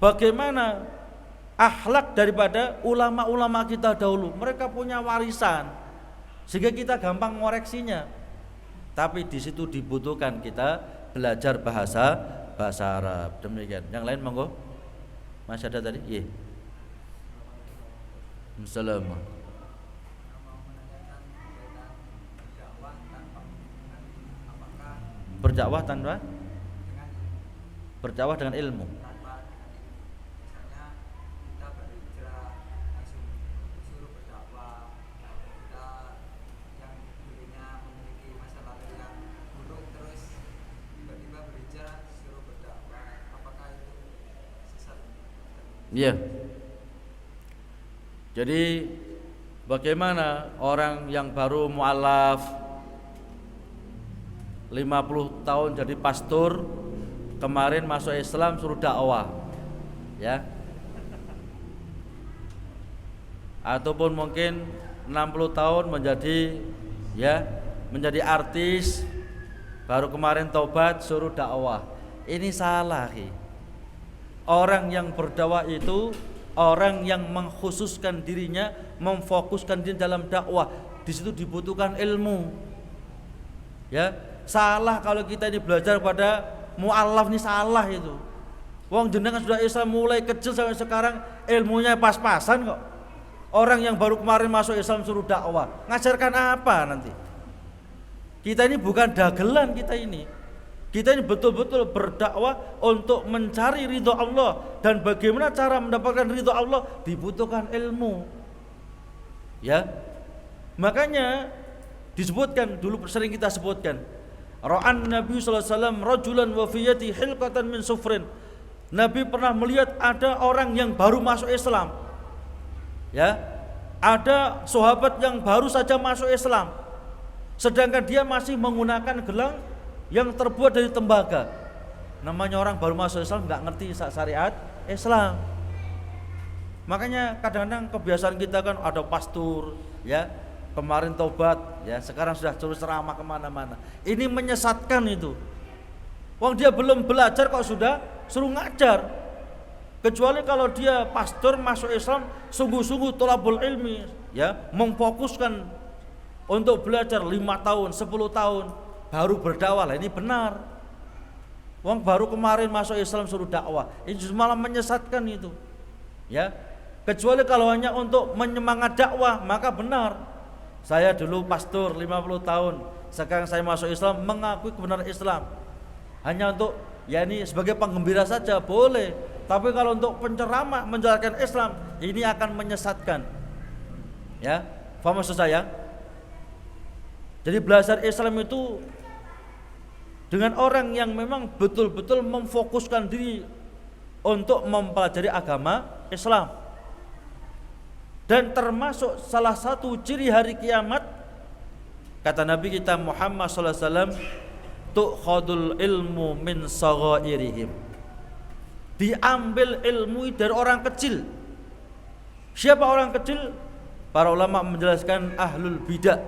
[SPEAKER 1] bagaimana akhlak daripada ulama-ulama kita dahulu. Mereka punya warisan sehingga kita gampang mengoreksinya. Tapi di situ dibutuhkan kita belajar bahasa Arab. Demikian. Yang lain monggo. Masih ada tadi? Iya. Assalamualaikum. Berdakwah tanpa berdakwah dengan ilmu.
[SPEAKER 3] Tanpa misalnya kita berhijrah langsung disuruh berdakwah, kita yang dulunya memiliki masa lalu yang buruk terus tiba-tiba berhijrah disuruh berdakwah, apakah itu sesat?
[SPEAKER 1] Iya. Jadi bagaimana orang yang baru mu'alaf 50 tahun jadi pastor, kemarin masuk Islam suruh dakwah, ya. Ataupun mungkin 60 tahun menjadi artis, baru kemarin taubat suruh dakwah. Ini salah, ki. Orang yang berdakwah itu orang yang mengkhususkan dirinya, memfokuskan diri dalam dakwah. Di situ dibutuhkan ilmu. Ya, salah kalau kita ini belajar pada mu'alaf, ini salah itu. Wong jenengan sudah Islam mulai kecil sampai sekarang ilmunya pas-pasan kok. Orang yang baru kemarin masuk Islam suruh dakwah, ngajarkan apa nanti? Kita ini bukan dagelan kita ini. Kita ini betul-betul berdakwah untuk mencari ridho Allah, dan bagaimana cara mendapatkan ridho Allah dibutuhkan ilmu. Ya. Makanya disebutkan dulu, sering kita sebutkan, ra'an Nabi sallallahu alaihi wasallam rajulan wa fi yadihi hilqatan min sufrin. Nabi pernah melihat ada orang yang baru masuk Islam. Ya. Ada sahabat yang baru saja masuk Islam, sedangkan dia masih menggunakan gelang yang terbuat dari tembaga. Namanya orang baru masuk Islam nggak ngerti syariat Islam. Makanya kadang-kadang kebiasaan kita kan ada pastor, ya, kemarin tobat, ya, sekarang sudah terus ceramah kemana-mana. Ini menyesatkan itu. Wong dia belum belajar kok sudah suruh ngajar. Kecuali kalau dia pastor masuk Islam sungguh-sungguh thalabul ilmi, ya, memfokuskan untuk belajar 5 tahun, 10 tahun. Baru berdakwah lah, ini benar. Wong baru kemarin masuk Islam suruh dakwah, ini justru malah menyesatkan itu. Ya, kecuali kalau hanya untuk menyemangat dakwah, maka benar. Saya dulu pastor 50 tahun, sekarang saya masuk Islam, mengakui kebenaran Islam. Hanya untuk, ya, ini sebagai penggembira saja boleh. Tapi kalau untuk penceramah menjalankan Islam, ini akan menyesatkan. Ya, paham maksud saya? Jadi belajar Islam itu dengan orang yang memang betul-betul memfokuskan diri untuk mempelajari agama Islam. Dan termasuk salah satu ciri hari kiamat, kata Nabi kita Muhammad sallallahu alaihi wasallam, tu'khadul ilmu min saghairihim. Diambil ilmu dari orang kecil. Siapa orang kecil? Para ulama menjelaskan ahlul bidah.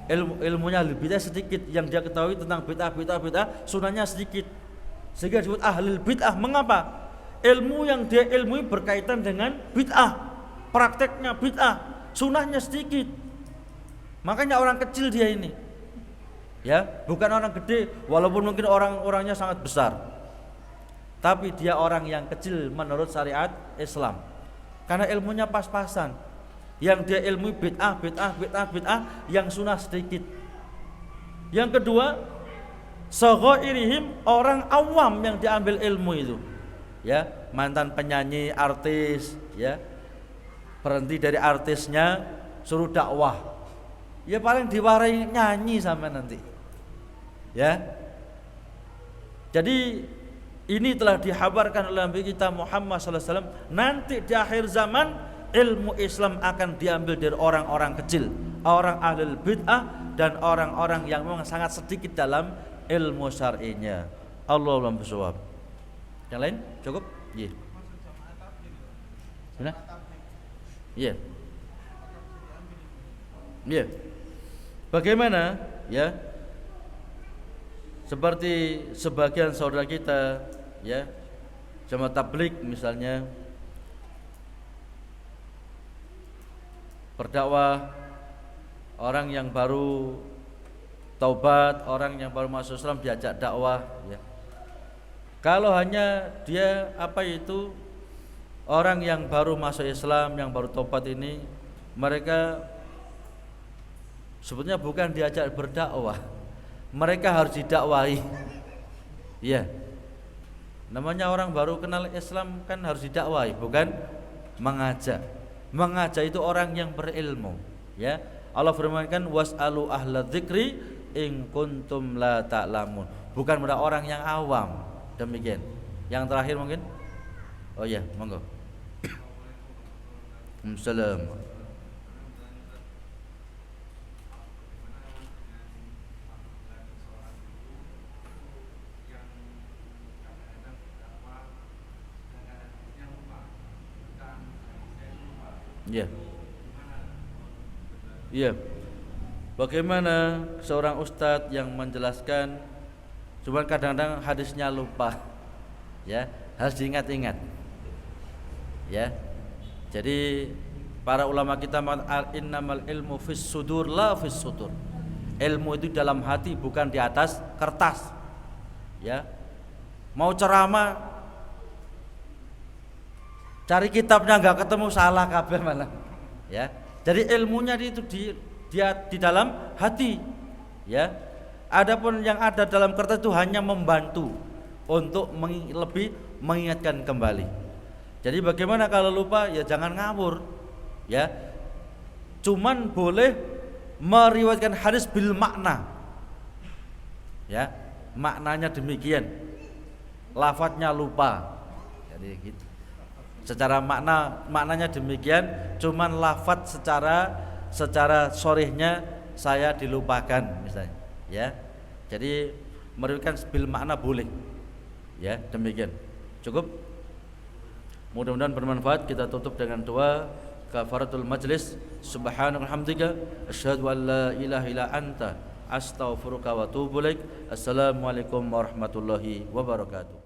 [SPEAKER 1] Ilmunya ahlul bid'ah sedikit, yang dia ketahui tentang bid'ah sunahnya sedikit, sehingga disebut ahlul bid'ah. Mengapa? Ilmu yang dia ilmui berkaitan dengan bid'ah, prakteknya bid'ah, sunahnya sedikit. Makanya orang kecil dia ini, ya, bukan orang gede, walaupun mungkin orang-orangnya sangat besar, tapi dia orang yang kecil menurut syariat Islam, karena ilmunya pas-pasan. Yang dia ilmu bid'ah, yang sunnah sedikit. Yang kedua, saghairihim, orang awam yang diambil ilmu itu, ya, mantan penyanyi, artis, ya, berhenti dari artisnya suruh dakwah, ya paling diwarai nyanyi sama nanti, ya. Jadi ini telah dihabarkan oleh Nabi kita Muhammad sallallahu alaihi wasallam, nanti di akhir zaman ilmu Islam akan diambil dari orang-orang kecil, orang ahlul bid'ah, dan orang-orang yang memang sangat sedikit dalam ilmu syar'inya. Allahu a'lam bishawab. Yang lain cukup? Iya. Benar? Iya. Iya. Bagaimana, ya? Seperti sebagian saudara kita, ya, jamaah tabligh misalnya, berdakwah, orang yang baru taubat, orang yang baru masuk Islam diajak dakwah, ya. Kalau hanya dia orang yang baru masuk Islam, yang baru taubat ini, mereka sebetulnya bukan diajak berdakwah, mereka harus didakwahi. Ya. Namanya orang baru kenal Islam kan harus didakwai, bukan mengajak. Mengajak itu orang yang berilmu, ya. Allah firmankan was'alu ahla dzikri in kuntum la ta'lamun. Bukan pada orang yang awam. Demikian. Yang terakhir mungkin. Oh iya, monggo. Assalamualaikum. Iya. Iya. Bagaimana seorang ustadz yang menjelaskan cuma kadang-kadang hadisnya lupa. Ya, harus diingat-ingat. Ya. Jadi para ulama kita mengatakan innamal ilmu fis sudur la fis sudur. Ilmu itu dalam hati, bukan di atas kertas. Ya. Mau ceramah cari kitabnya enggak ketemu, salah kabeh malah. Ya. Jadi ilmunya itu di dalam hati. Ya. Adapun yang ada dalam kertas itu hanya membantu untuk lebih mengingatkan kembali. Jadi bagaimana kalau lupa? Ya jangan ngawur. Ya. Cuman boleh meriwayatkan hadis bil makna. Ya. Maknanya demikian. Lafadznya lupa. Jadi gitu. Secara maknanya demikian, cuman lafadz secara sorehnya saya dilupakan misalnya, ya. Jadi meriwayatkan bil makna boleh, ya, demikian. Cukup. Mudah-mudahan bermanfaat. Kita tutup dengan doa kafaratul majlis. Subhanaka hamdika asyhadu an la ilaha illa anta astaghfiruka wa atubu ilaik. Assalamualaikum warahmatullahi wabarakatuh.